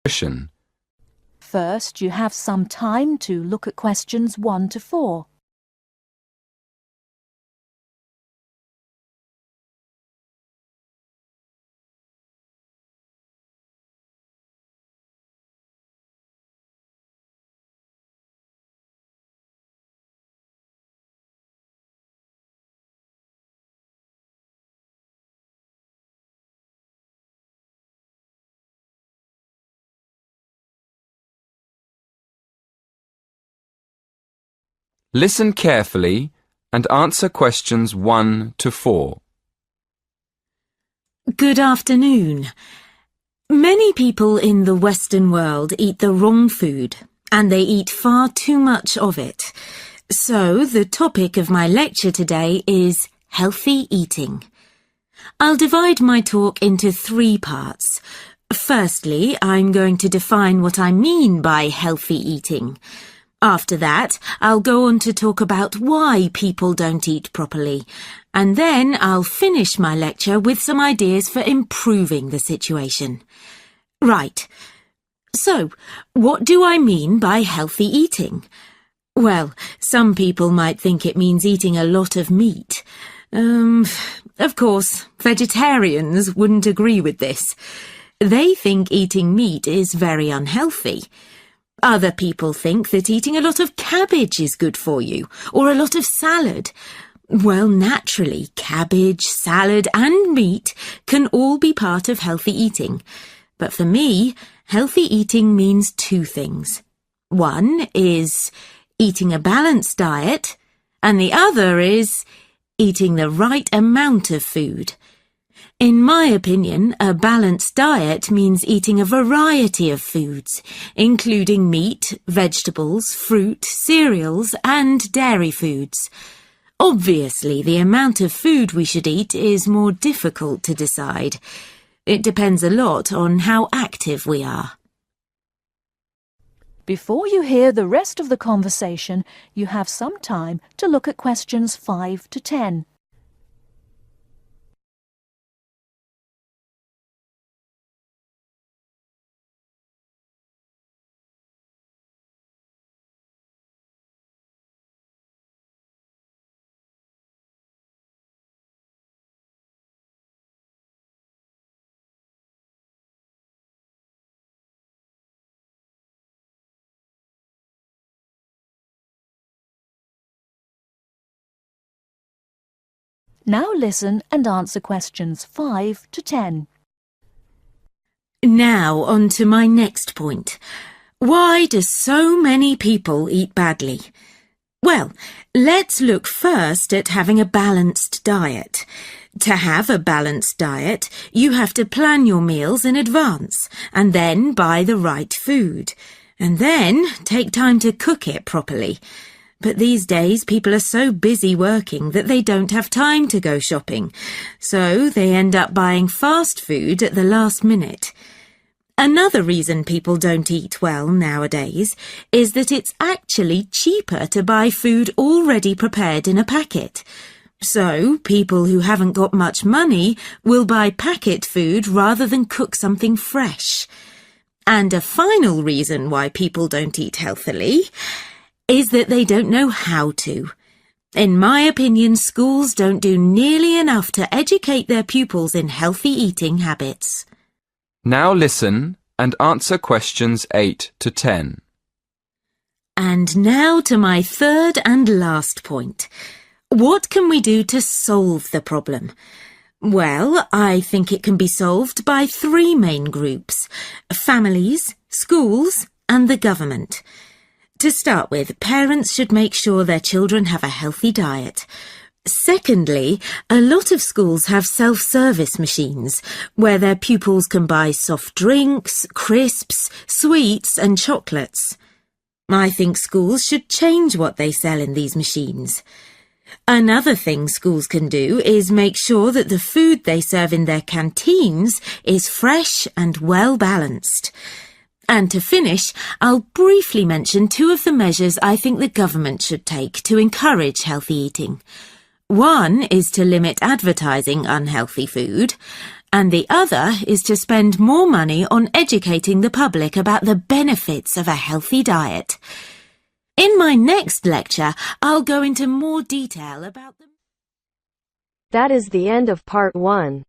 nutrition. First, you have some time to look at questions 1 to 4. Listen carefully and answer questions 1 to 4. Good afternoon. Many people in the Western world eat the wrong food, and they eat far too much of it. So, the topic of my lecture today is healthy eating. I'll divide my talk into 3 parts. Firstly, I'm going to define what I mean by healthy eating. After that, I'll go on to talk about why people don't eat properly, and then I'll finish my lecture with some ideas for improving the situation. Right. So, what do I mean by healthy eating? Well, some people might think it means eating a lot of meat. Of course, vegetarians wouldn't agree with this. They think eating meat is very unhealthy. Other people think that eating a lot of cabbage is good for you, or a lot of salad. Well, naturally, cabbage, salad and meat can all be part of healthy eating. But for me, healthy eating means 2 things. One is eating a balanced diet, and the other is eating the right amount of food. In my opinion, a balanced diet means eating a variety of foods, including meat, vegetables, fruit, cereals, and dairy foods. Obviously, the amount of food we should eat is more difficult to decide. It depends a lot on how active we are. Before you hear the rest of the conversation, you have some time to look at questions 5 to 10. Now listen and answer questions 5 to 10. Now on to my next point. Why do so many people eat badly? Well, let's look first at having a balanced diet. To have a balanced diet, you have to plan your meals in advance and then buy the right food, and then take time to cook it properly. But these days people are so busy working that they don't have time to go shopping, so they end up buying fast food at the last minute. Another reason people don't eat well nowadays is that it's actually cheaper to buy food already prepared in a packet. So people who haven't got much money will buy packet food rather than cook something fresh. And a final reason why people don't eat healthily is that they don't know how to. In my opinion, schools don't do nearly enough to educate their pupils in healthy eating habits. Now listen and answer questions 8 to 10. And now to my 3rd and last point. What can we do to solve the problem? Well, I think it can be solved by 3 main groups: families, schools, and the government. To start with, parents should make sure their children have a healthy diet. Secondly, a lot of schools have self-service machines where their pupils can buy soft drinks, crisps, sweets and chocolates. I think schools should change what they sell in these machines. Another thing schools can do is make sure that the food they serve in their canteens is fresh and well balanced. And to finish, I'll briefly mention 2 of the measures I think the government should take to encourage healthy eating. One is to limit advertising unhealthy food, and the other is to spend more money on educating the public about the benefits of a healthy diet. In my next lecture, I'll go into more detail about them. That is the end of part 1.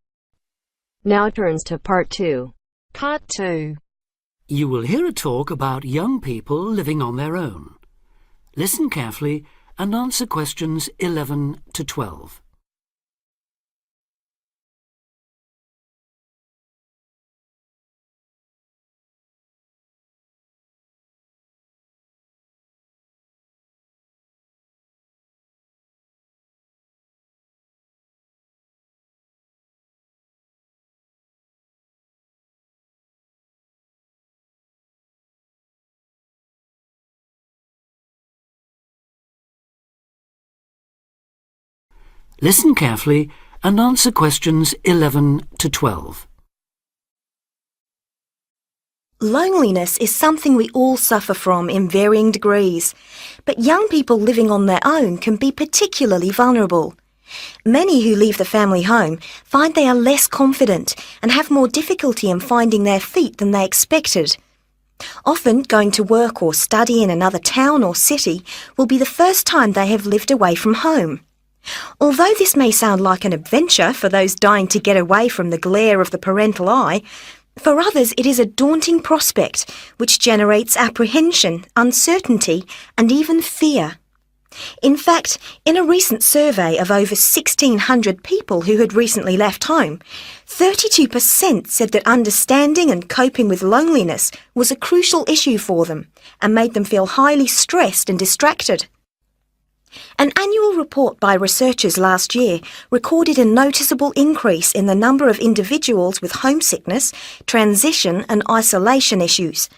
Now turns to part 2. Part 2. You will hear a talk about young people living on their own. Listen carefully and answer questions 11 to 12. Listen carefully and answer questions 11 to 12. Loneliness is something we all suffer from in varying degrees, but young people living on their own can be particularly vulnerable. Many who leave the family home find they are less confident and have more difficulty in finding their feet than they expected. Often, going to work or study in another town or city will be the first time they have lived away from home. Although this may sound like an adventure for those dying to get away from the glare of the parental eye, for others it is a daunting prospect which generates apprehension, uncertainty and even fear. In fact, in a recent survey of over 1,600 people who had recently left home, 32% said that understanding and coping with loneliness was a crucial issue for them and made them feel highly stressed and distracted. An annual report by researchers last year recorded a noticeable increase in the number of individuals with homesickness, transition and isolation issues.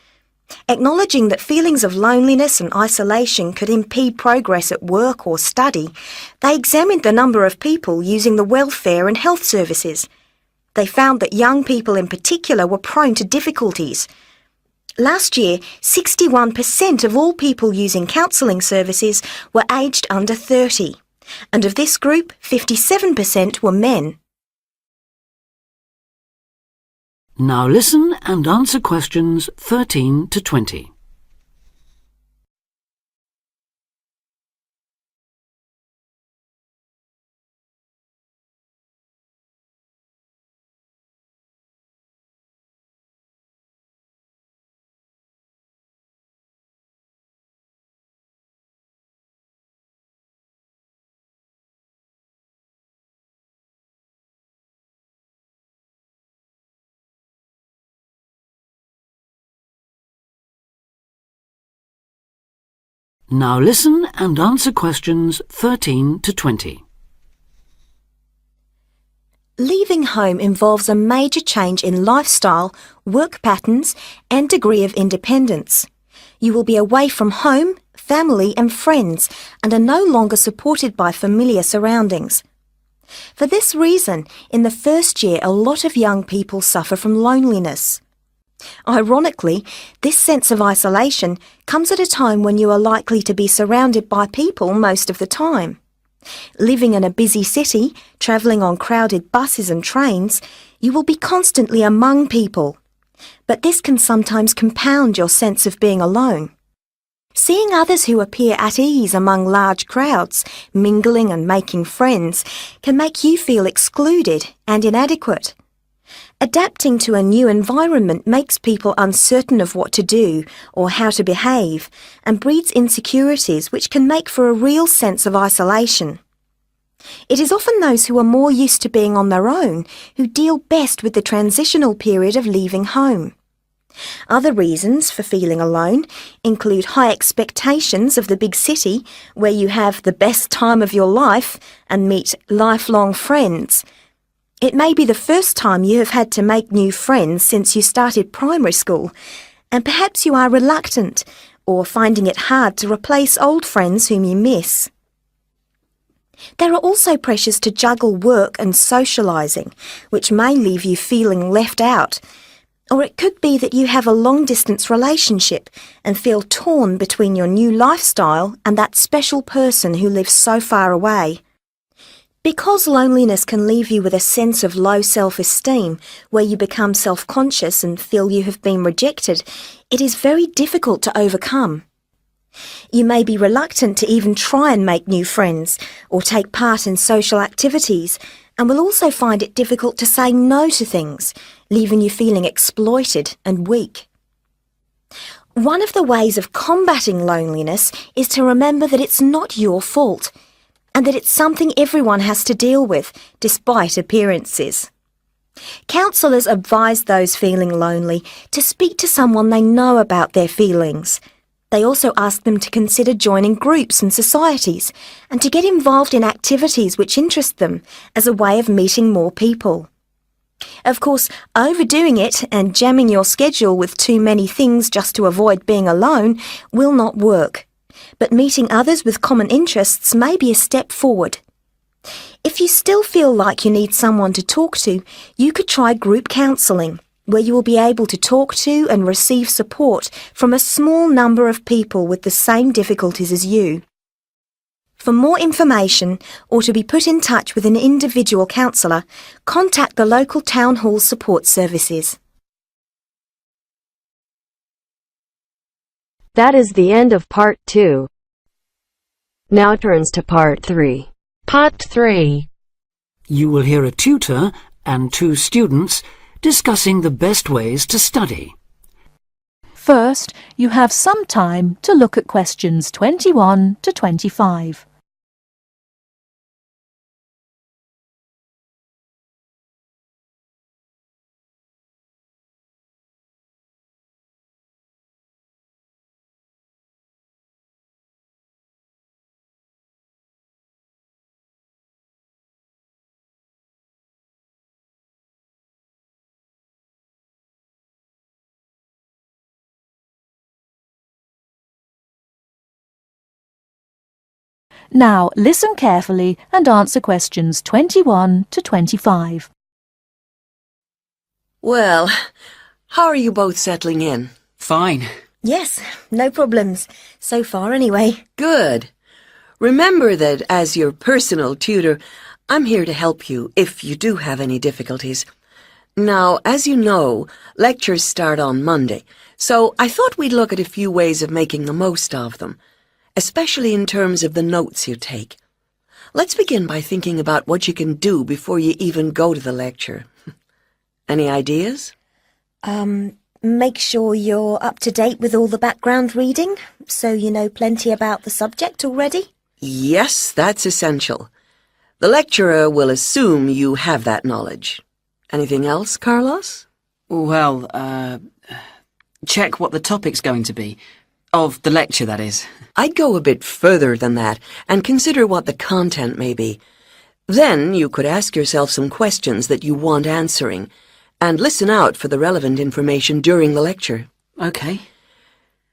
Acknowledging that feelings of loneliness and isolation could impede progress at work or study, they examined the number of people using the welfare and health services. They found that young people in particular were prone to difficulties. Last year, 61% of all people using counselling services were aged under 30, and of this group, 57% were men. Now listen and answer questions 13 to 20. Now listen and answer questions 13 to 20. Leaving home involves a major change in lifestyle, work patterns and degree of independence. You will be away from home, family and friends and are no longer supported by familiar surroundings. For this reason, in the first year a lot of young people suffer from loneliness. Ironically, this sense of isolation comes at a time when you are likely to be surrounded by people most of the time. Living in a busy city, travelling on crowded buses and trains, you will be constantly among people. But this can sometimes compound your sense of being alone. Seeing others who appear at ease among large crowds, mingling and making friends, can make you feel excluded and inadequate. Adapting to a new environment makes people uncertain of what to do or how to behave and breeds insecurities which can make for a real sense of isolation. It is often those who are more used to being on their own who deal best with the transitional period of leaving home. Other reasons for feeling alone include high expectations of the big city where you have the best time of your life and meet lifelong friends. It may be the first time you have had to make new friends since you started primary school, and perhaps you are reluctant or finding it hard to replace old friends whom you miss. There are also pressures to juggle work and socialising, which may leave you feeling left out. Or it could be that you have a long-distance relationship and feel torn between your new lifestyle and that special person who lives so far away. Because loneliness can leave you with a sense of low self-esteem, where you become self-conscious and feel you have been rejected, it is very difficult to overcome. You may be reluctant to even try and make new friends or take part in social activities, and will also find it difficult to say no to things, leaving you feeling exploited and weak. One of the ways of combating loneliness is to remember that it's not your fault, and that it's something everyone has to deal with, despite appearances. Counsellors advise those feeling lonely to speak to someone they know about their feelings. They also ask them to consider joining groups and societies, and to get involved in activities which interest them as a way of meeting more people. Of course, overdoing it and jamming your schedule with too many things just to avoid being alone will not work. But meeting others with common interests may be a step forward. If you still feel like you need someone to talk to, you could try group counselling, where you will be able to talk to and receive support from a small number of people with the same difficulties as you. For more information, or to be put in touch with an individual counsellor, contact the local town hall support services. That is the end of part 2. Now turns to part 3. Part 3. You will hear a tutor and 2 students discussing the best ways to study. First, you have some time to look at questions 21 to 25. Now listen carefully and answer questions 21 to 25. Well, how are you both settling in? Fine. Yes, no problems. So far, anyway. Good. Remember that as your personal tutor, I'm here to help you if you do have any difficulties. Now, as you know, lectures start on Monday, so I thought we'd look at a few ways of making the most of them, especially in terms of the notes you take. Let's begin by thinking about what you can do before you even go to the lecture. Any ideas? Make sure you're up to date with all the background reading, so you know plenty about the subject already. Yes, that's essential. The lecturer will assume you have that knowledge. Anything else, Carlos? Well, check what the topic's going to be. Of the lecture, that is. I'd go a bit further than that and consider what the content may be. Then you could ask yourself some questions that you want answering, and listen out for the relevant information during the lecture. Okay.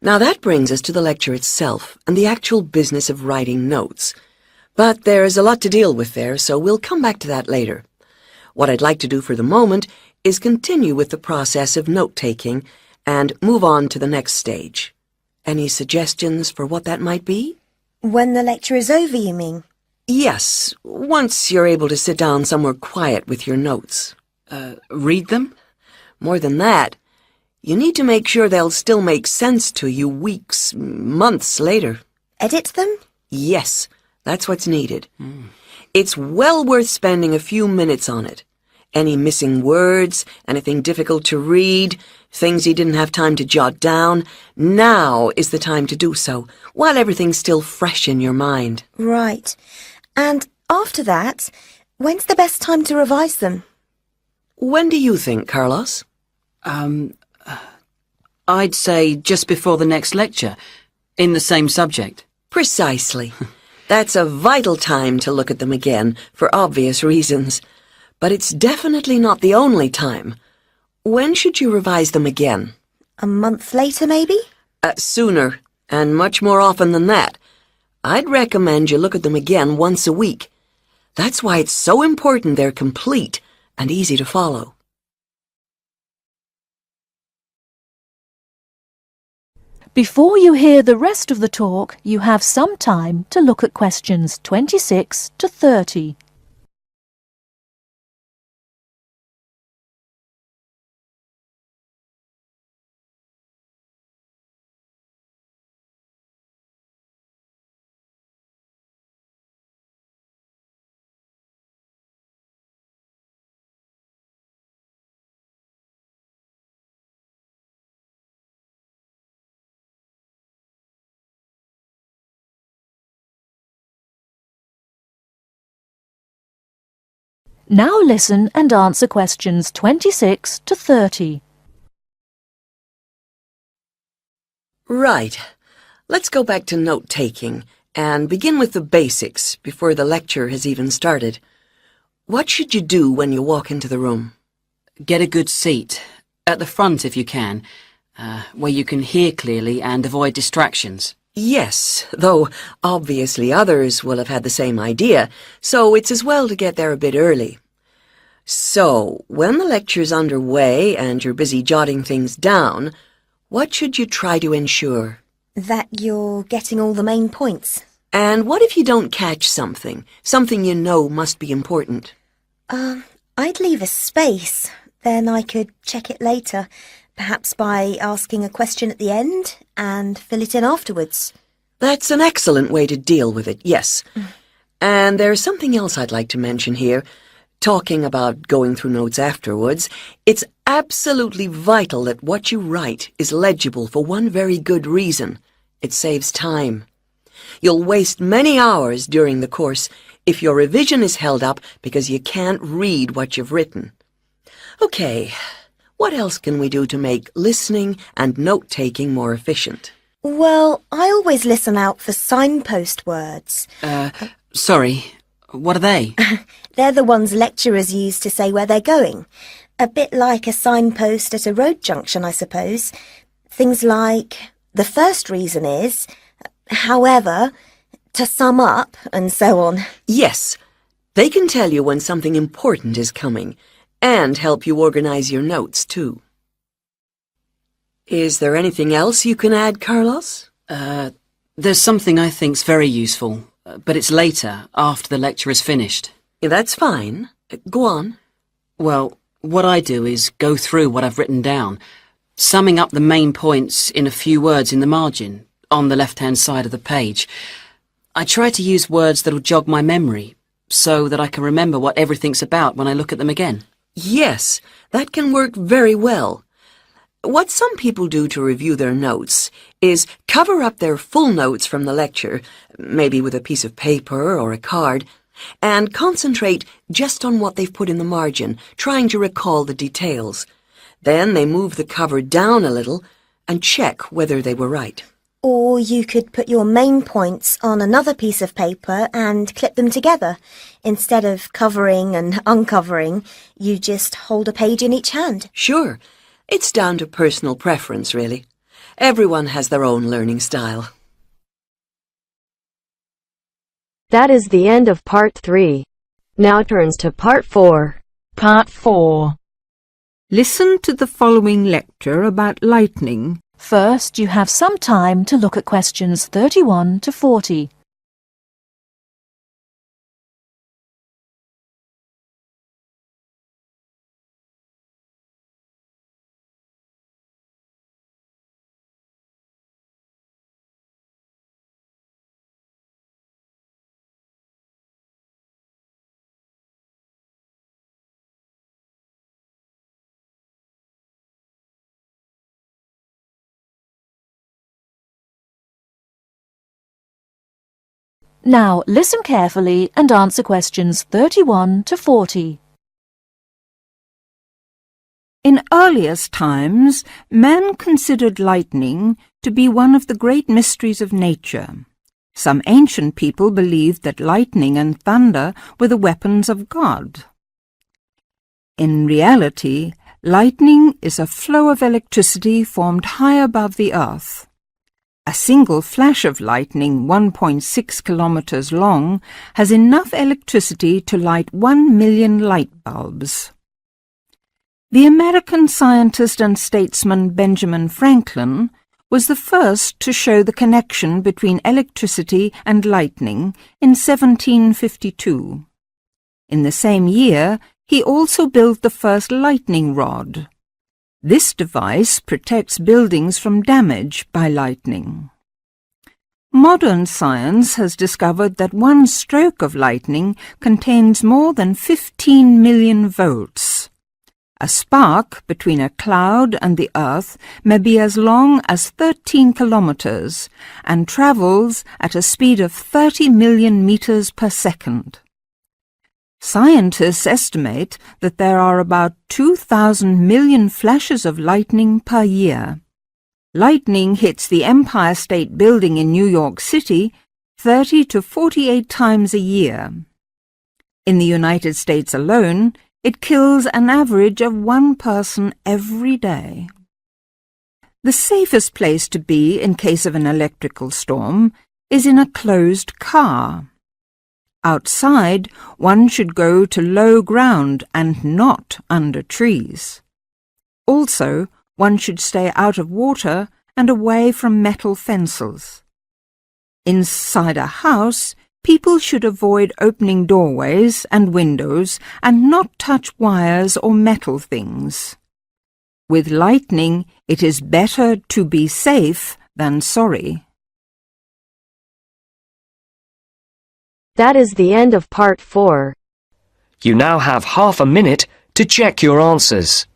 Now that brings us to the lecture itself and the actual business of writing notes. But there's a lot to deal with there, so we'll come back to that later. What I'd like to do for the moment is continue with the process of note-taking and move on to the next stage. Any suggestions for what that might be? When the lecture is over, you mean? Yes, once you're able to sit down somewhere quiet with your notes. Read them? More than that, you need to make sure they'll still make sense to you weeks, months later. Edit them? Yes, that's what's needed. It's well worth spending a few minutes on it. Any missing words, anything difficult to read, things you didn't have time to jot down, now is the time to do so, while everything's still fresh in your mind. Right. And after that, when's the best time to revise them? When do you think, Carlos? I'd say just before the next lecture, in the same subject. Precisely. That's a vital time to look at them again, for obvious reasons. But it's definitely not the only time. When should you revise them again? A month later, maybe? Sooner, and much more often than that. I'd recommend you look at them again once a week. That's why it's so important they're complete and easy to follow. Before you hear the rest of the talk, you have some time to look at questions 26 to 30. Now listen and answer questions 26 to 30. Right. Let's go back to note-taking and begin with the basics before the lecture has even started. What should you do when you walk into the room? Get a good seat, at the front if you can, where you can hear clearly and avoid distractions. Yes, though obviously others will have had the same idea, so it's as well to get there a bit early. So, when the lecture's underway and you're busy jotting things down, what should you try to ensure? That you're getting all the main points. And what if you don't catch something you know must be important? I'd leave a space. Then I could check it later, perhaps by asking a question at the end and fill it in afterwards. That's an excellent way to deal with it, yes. And there's something else I'd like to mention here. Talking about going through notes afterwards, it's absolutely vital that what you write is legible for one very good reason. It saves time. You'll waste many hours during the course if your revision is held up because you can't read what you've written. Okay, what else can we do to make listening and note-taking more efficient? Well, I always listen out for signpost words. Sorry, what are they? They're the ones lecturers use to say where they're going. A bit like a signpost at a road junction, I suppose. Things like, the first reason is, however, to sum up, and so on. Yes, they can tell you when something important is coming, and help you organize your notes, too. Is there anything else you can add, Carlos? There's something I think's very useful, but it's later, after the lecture is finished. Yeah, that's fine. Go on. Well, what I do is go through what I've written down, summing up the main points in a few words in the margin, on the left-hand side of the page. I try to use words that'll jog my memory, so that I can remember what everything's about when I look at them again. Yes, that can work very well. What some people do to review their notes is cover up their full notes from the lecture, maybe with a piece of paper or a card, and concentrate just on what they've put in the margin, trying to recall the details. Then they move the cover down a little and check whether they were right. Or you could put your main points on another piece of paper and clip them together. Instead of covering and uncovering, you just hold a page in each hand. Sure, it's down to personal preference, really. Everyone has their own learning style. That is the end of part 3. Now turns to part 4. Part 4. Listen to the following lecture about lightning. First, you have some time to look at questions 31 to 40. Now listen carefully and answer questions 31 to 40. In earliest times, man considered lightning to be one of the great mysteries of nature. Some ancient people believed that lightning and thunder were the weapons of God. In reality, lightning is a flow of electricity formed high above the earth. A single flash of lightning 1.6 kilometers long has enough electricity to light 1 million light bulbs. The American scientist and statesman Benjamin Franklin was the first to show the connection between electricity and lightning in 1752. In the same year, he also built the first lightning rod. This device protects buildings from damage by lightning. Modern science has discovered that one stroke of lightning contains more than 15 million volts. A spark between a cloud and the earth may be as long as 13 kilometers and travels at a speed of 30 million meters per second. Scientists estimate that there are about 2,000 million flashes of lightning per year. Lightning hits the Empire State Building in New York City 30 to 48 times a year. In the United States alone, it kills an average of 1 person every day. The safest place to be in case of an electrical storm is in a closed car. Outside, one should go to low ground and not under trees. Also, one should stay out of water and away from metal fences. Inside a house, people should avoid opening doorways and windows and not touch wires or metal things. With lightning, it is better to be safe than sorry. That is the end of part 4. You now have half a minute to check your answers.